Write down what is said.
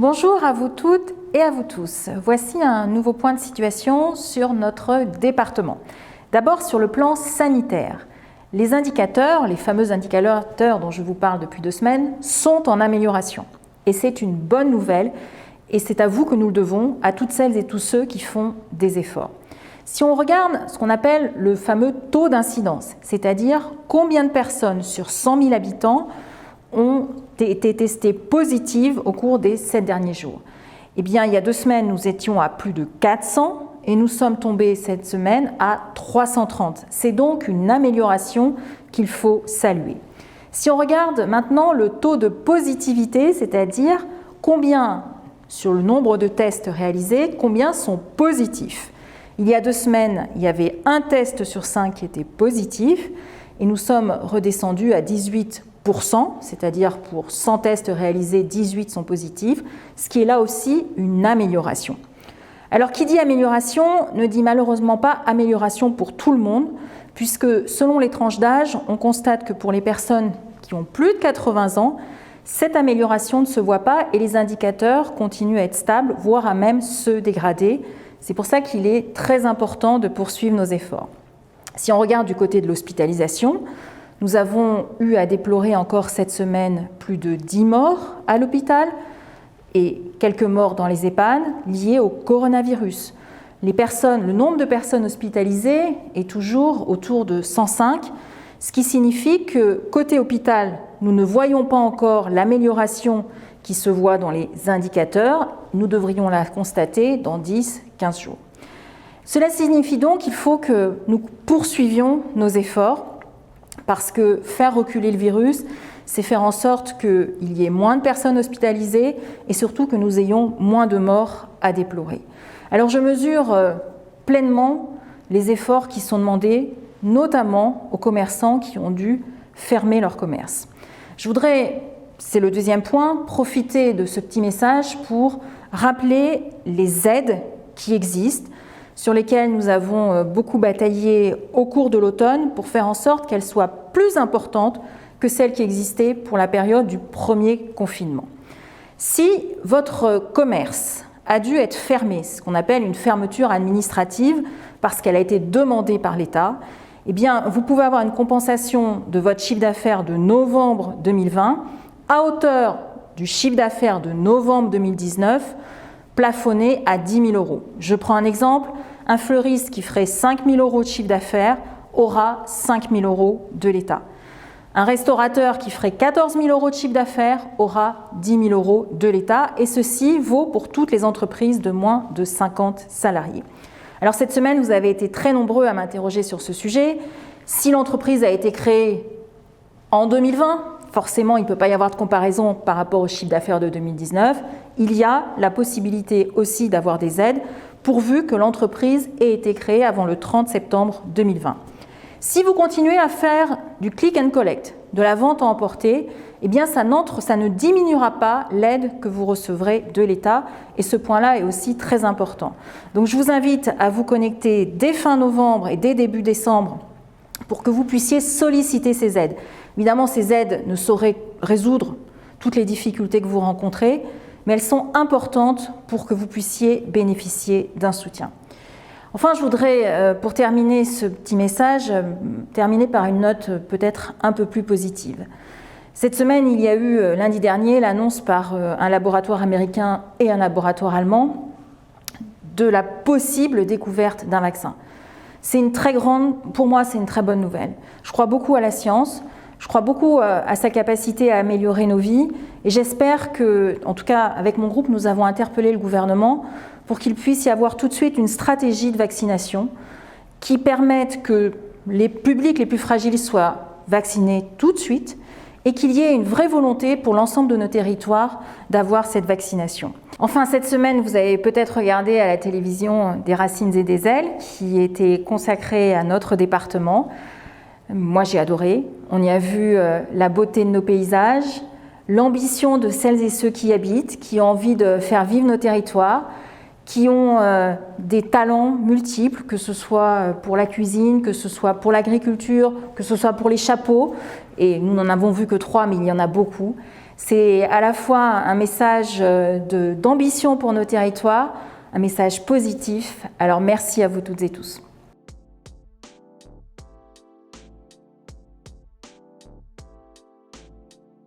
Bonjour à vous toutes et à vous tous. Voici un nouveau point de situation sur notre département. D'abord sur le plan sanitaire. Les indicateurs, les fameux indicateurs dont je vous parle depuis 2 semaines, sont en amélioration. Et c'est une bonne nouvelle et c'est à vous que nous le devons, à toutes celles et tous ceux qui font des efforts. Si on regarde ce qu'on appelle le fameux taux d'incidence, c'est-à-dire combien de personnes sur 100 000 habitants ont été testées positives au cours des 7 derniers jours. Eh bien, il y a 2 semaines, nous étions à plus de 400 et nous sommes tombés cette semaine à 330. C'est donc une amélioration qu'il faut saluer. Si on regarde maintenant le taux de positivité, c'est-à-dire combien, sur le nombre de tests réalisés, combien sont positifs. Il y a 2 semaines, il y avait 1 test sur 5 qui était positif et nous sommes redescendus à 18%, c'est-à-dire pour 100 tests réalisés, 18 sont positifs, ce qui est là aussi une amélioration. Alors, qui dit amélioration ne dit malheureusement pas amélioration pour tout le monde, puisque selon les tranches d'âge, on constate que pour les personnes qui ont plus de 80 ans, cette amélioration ne se voit pas et les indicateurs continuent à être stables, voire à même se dégrader. C'est pour ça qu'il est très important de poursuivre nos efforts. Si on regarde du côté de l'hospitalisation, nous avons eu à déplorer encore cette semaine plus de 10 morts à l'hôpital et quelques morts dans les EHPAD liés au coronavirus. Le nombre de personnes hospitalisées est toujours autour de 105, ce qui signifie que côté hôpital, nous ne voyons pas encore l'amélioration qui se voit dans les indicateurs. Nous devrions la constater dans 10-15 jours. Cela signifie donc qu'il faut que nous poursuivions nos efforts parce que faire reculer le virus, c'est faire en sorte qu'il y ait moins de personnes hospitalisées et surtout que nous ayons moins de morts à déplorer. Alors je mesure pleinement les efforts qui sont demandés, notamment aux commerçants qui ont dû fermer leur commerce. Je voudrais, c'est le deuxième point, profiter de ce petit message pour rappeler les aides qui existent, sur lesquelles nous avons beaucoup bataillé au cours de l'automne pour faire en sorte qu'elles soient plus importantes que celles qui existaient pour la période du premier confinement. Si votre commerce a dû être fermé, ce qu'on appelle une fermeture administrative, parce qu'elle a été demandée par l'État, eh bien, vous pouvez avoir une compensation de votre chiffre d'affaires de novembre 2020 à hauteur du chiffre d'affaires de novembre 2019, plafonné à 10 000 €. Je prends un exemple, un fleuriste qui ferait 5 000 € de chiffre d'affaires aura 5 000 € de l'État. Un restaurateur qui ferait 14 000 € de chiffre d'affaires aura 10 000 € de l'État et ceci vaut pour toutes les entreprises de moins de 50 salariés. Alors cette semaine, vous avez été très nombreux à m'interroger sur ce sujet. Si l'entreprise a été créée en 2020, forcément, il ne peut pas y avoir de comparaison par rapport au chiffre d'affaires de 2019. Il y a la possibilité aussi d'avoir des aides pourvu que l'entreprise ait été créée avant le 30 septembre 2020. Si vous continuez à faire du click and collect, de la vente à emporter, eh bien ça ne diminuera pas l'aide que vous recevrez de l'État et ce point-là est aussi très important. Donc je vous invite à vous connecter dès fin novembre et dès début décembre pour que vous puissiez solliciter ces aides. Évidemment, ces aides ne sauraient résoudre toutes les difficultés que vous rencontrez, mais elles sont importantes pour que vous puissiez bénéficier d'un soutien. Enfin, je voudrais, pour terminer ce petit message, terminer par une note peut-être un peu plus positive. Cette semaine, il y a eu lundi dernier l'annonce par un laboratoire américain et un laboratoire allemand de la possible découverte d'un vaccin. Pour moi, c'est une très bonne nouvelle. Je crois beaucoup à la science. Je crois beaucoup à sa capacité à améliorer nos vies et j'espère que, en tout cas avec mon groupe, nous avons interpellé le gouvernement pour qu'il puisse y avoir tout de suite une stratégie de vaccination qui permette que les publics les plus fragiles soient vaccinés tout de suite et qu'il y ait une vraie volonté pour l'ensemble de nos territoires d'avoir cette vaccination. Enfin, cette semaine, vous avez peut-être regardé à la télévision Des racines et des ailes qui était consacrée à notre département. Moi, j'ai adoré. On y a vu la beauté de nos paysages, l'ambition de celles et ceux qui y habitent, qui ont envie de faire vivre nos territoires, qui ont des talents multiples, que ce soit pour la cuisine, que ce soit pour l'agriculture, que ce soit pour les chapeaux. Et nous n'en avons vu que 3, mais il y en a beaucoup. C'est à la fois un message d'ambition pour nos territoires, un message positif. Alors merci à vous toutes et tous.